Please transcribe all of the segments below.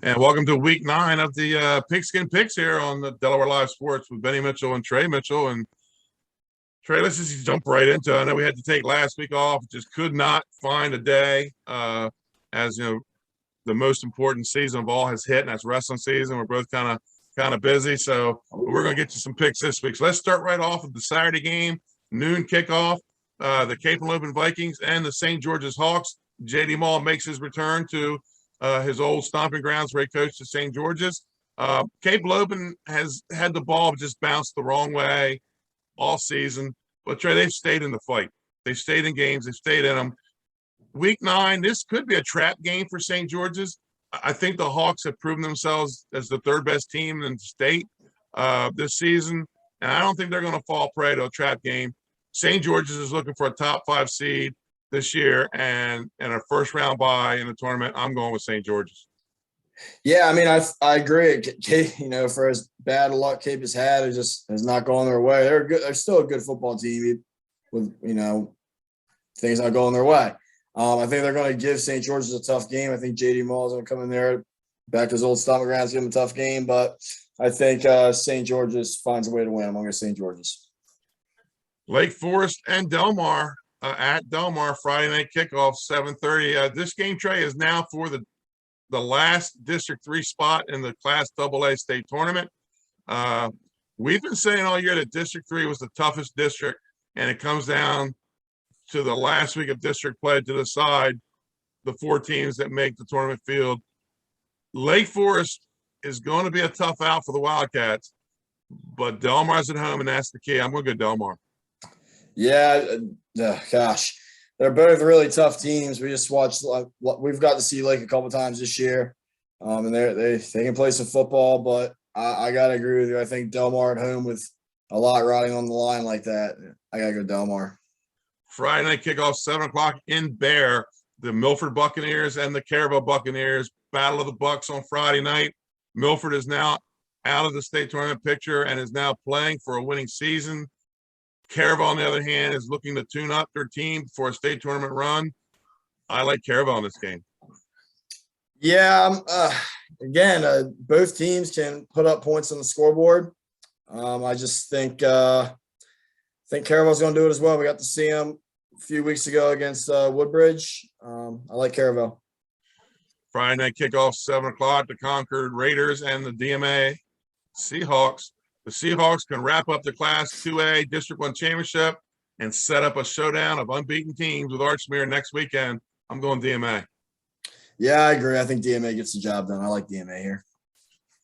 And welcome to week 9 of the Pigskin Picks here on the Delaware Live Sports with Benny Mitchell and Trey Mitchell. And Trey, let's just jump right into it. I know we had to take last week off, just could not find a day. As you know, the most important season of all has hit, and that's wrestling season. We're both kind of busy, so we're going to get you some picks this week. So let's start right off with the Saturday game, noon kickoff. The Cape and Logan Vikings and the St. George's Hawks. J.D. Mall makes his return to his old stomping grounds where he coached at St. George's. Cape Logan has had the ball just bounced the wrong way all season. But, Trey, they've stayed in the fight. They've stayed in games. They've stayed in them. Week 9, this could be a trap game for St. George's. I think the Hawks have proven themselves as the third-best team in the state this season, and I don't think they're going to fall prey to a trap game. St. George's is looking for a top 5 seed this year and a first-round bye in the tournament. I'm going with St. George's. Yeah, I mean, I agree. Cape, for as bad luck Cape has had, it just has not gone their way. They're still a good football team with, things not going their way. I think they're going to give St. George's a tough game. I think J.D. Mall is going to come in there, back to his old stomping grounds, give him a tough game. But I think St. George's finds a way to win. I'm going to go St. George's. Lake Forest and Delmar at Delmar, Friday night kickoff, 7:30. This game, Trey, is now for the last District 3 spot in the Class AA state tournament. We've been saying all year that District 3 was the toughest district, and it comes down to the last week of district play to decide the 4 teams that make the tournament field. Lake Forest is going to be a tough out for the Wildcats, but Delmar's at home, and that's the key. I'm going to go Delmar. Yeah, gosh, they're both really tough teams. We just watched. We've got to see Lake a couple times this year, and they can play some football. But I gotta agree with you. I think Delmar at home with a lot riding on the line like that. I gotta go Delmar. Friday night kickoff, 7:00 in Bear. The Milford Buccaneers and the Caravel Buccaneers, Battle of the Bucks on Friday night. Milford is now out of the state tournament picture and is now playing for a winning season. Caravel, on the other hand, is looking to tune up their team for a state tournament run. I like Caravel in this game. Yeah, again, both teams can put up points on the scoreboard. I just think Caravel's going to do it as well. We got to see them a few weeks ago against Woodbridge. I like Caravel. Friday night kickoff, 7:00. The Concord Raiders and the DMA Seahawks. The Seahawks can wrap up the Class 2A District 1 championship and set up a showdown of unbeaten teams with Archmere next weekend. I'm going DMA. Yeah, I agree. I think DMA gets the job done. I like DMA here.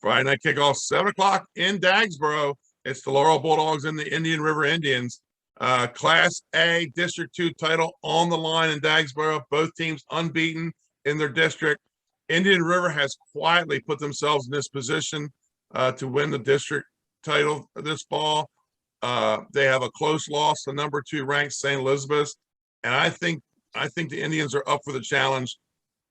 Friday night kickoff, 7:00 in Dagsboro. It's the Laurel Bulldogs and the Indian River Indians. Class A District 2 title on the line in Dagsboro. Both teams unbeaten in their district. Indian River has quietly put themselves in this position to win the district title this fall. They have a close loss to number 2 ranked St. Elizabeth, and I think the Indians are up for the challenge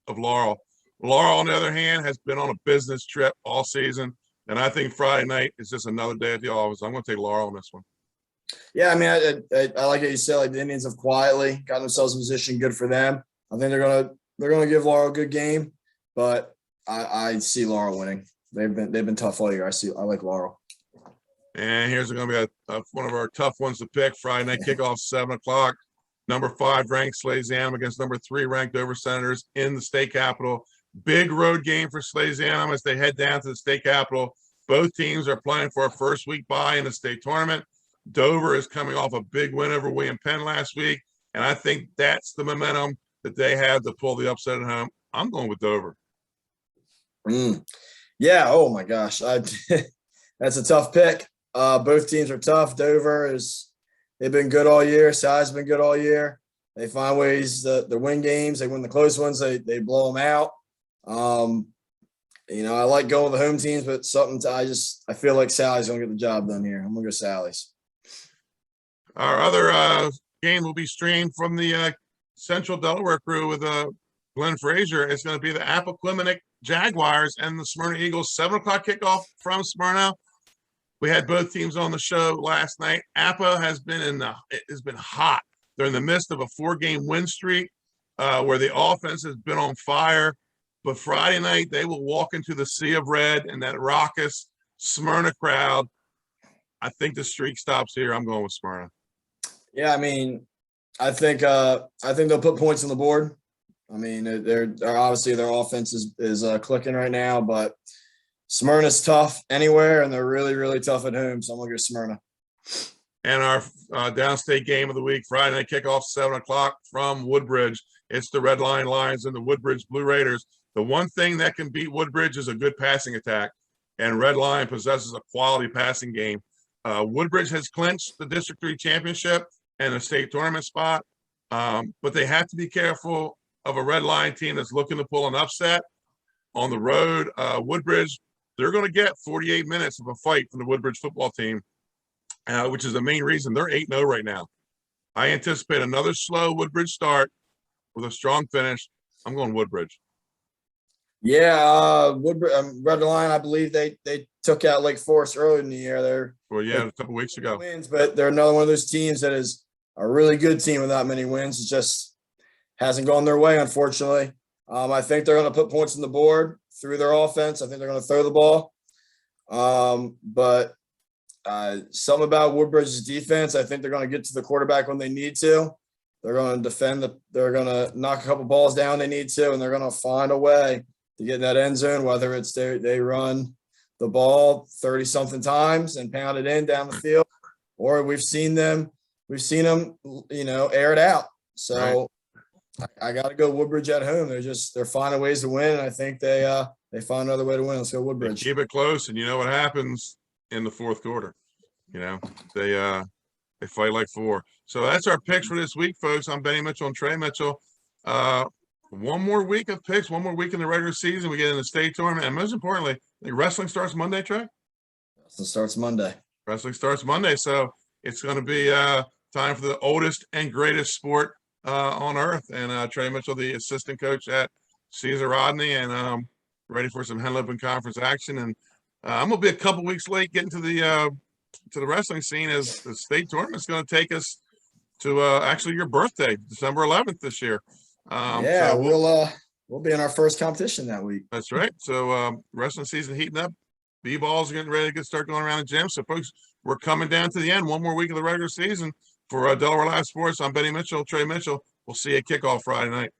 of Laurel. Laurel, on the other hand, has been on a business trip all season, and I think Friday night is just another day at the office. I'm going to take Laurel on this one. Yeah, I mean, I like what you said. Like the Indians have quietly got themselves in position. Good for them. I think they're gonna give Laurel a good game, but I see Laurel winning. They've been tough all year. I like Laurel. And here's going to be one of our tough ones to pick. Friday night kickoff, 7:00. Number 5 ranked Salesianum against number 3 ranked Dover Senators in the state capitol. Big road game for Salesianum as they head down to the state capitol. Both teams are playing for a first week bye in the state tournament. Dover is coming off a big win over William Penn last week, and I think that's the momentum that they have to pull the upset at home. I'm going with Dover. Yeah. Oh my gosh, that's a tough pick. Both teams are tough. They've been good all year. Si's been good all year. They find ways to win games. They win the close ones. They blow them out. I like going with the home teams, but I feel like Sally's going to get the job done here. I'm going to go Sally's. Our other game will be streamed from the Central Delaware crew with Glenn Frazier. It's going to be the Appoquinimink Jaguars and the Smyrna Eagles. 7:00 kickoff from Smyrna. We had both teams on the show last night. Appa has been hot. They're in the midst of a 4-game win streak where the offense has been on fire. But Friday night, they will walk into the sea of red and that raucous Smyrna crowd. I think the streak stops here. I'm going with Smyrna. Yeah, I mean, I think they'll put points on the board. I mean, they're obviously their offense is clicking right now, but Smyrna's tough anywhere, and they're really, really tough at home. So I'm gonna go Smyrna. And our downstate game of the week, Friday night kickoff, 7 o'clock from Woodbridge. It's the Red Lion Lions and the Woodbridge Blue Raiders. The one thing that can beat Woodbridge is a good passing attack, and Red Lion possesses a quality passing game. Woodbridge has clinched the District 3 championship and a state tournament spot, but they have to be careful of a Red Lion team that's looking to pull an upset on the road. Woodbridge, they're going to get 48 minutes of a fight from the Woodbridge football team, which is the main reason they're 8-0 right now. I anticipate another slow Woodbridge start with a strong finish. I'm going Woodbridge. Yeah, Woodbridge, Red Lion, I believe they took out Lake Forest earlier in the year. A couple weeks ago. Wins, but they're another one of those teams that is a really good team without many wins. It just hasn't gone their way, unfortunately. I think they're going to put points on the board through their offense. I think they're going to throw the ball. But something about Woodbridge's defense, I think they're going to get to the quarterback when they need to. They're going to defend. They're going to knock a couple balls down they need to, and they're going to find a way to get in that end zone, whether it's they run the ball 30-something times and pound it in down the field, or we've seen them, air it out. So right. I got to go Woodbridge at home. They're finding ways to win, and I think they find another way to win. Let's go Woodbridge. They keep it close, and you know what happens in the fourth quarter. They fight like 4. So that's our picks for this week, folks. I'm Benny Mitchell and Trey Mitchell. One more week of picks, one more week in the regular season. We get in the state tournament, and most importantly, the wrestling starts Monday, Trey? Wrestling starts Monday. So it's going to be time for the oldest and greatest sport on earth. And Trey Mitchell, the assistant coach at Caesar Rodney, and ready for some Henlopen Conference action. And I'm going to be a couple weeks late getting to the wrestling scene, as the state tournament is going to take us to actually your birthday, December 11th this year. So we'll be in our first competition that week. That's right. So wrestling season heating up. B-balls are getting ready to start going around the gym. So folks, we're coming down to the end. One more week of the regular season for Delaware Live Sports. I'm Benny Mitchell, Trey Mitchell. We'll see you at kickoff Friday night.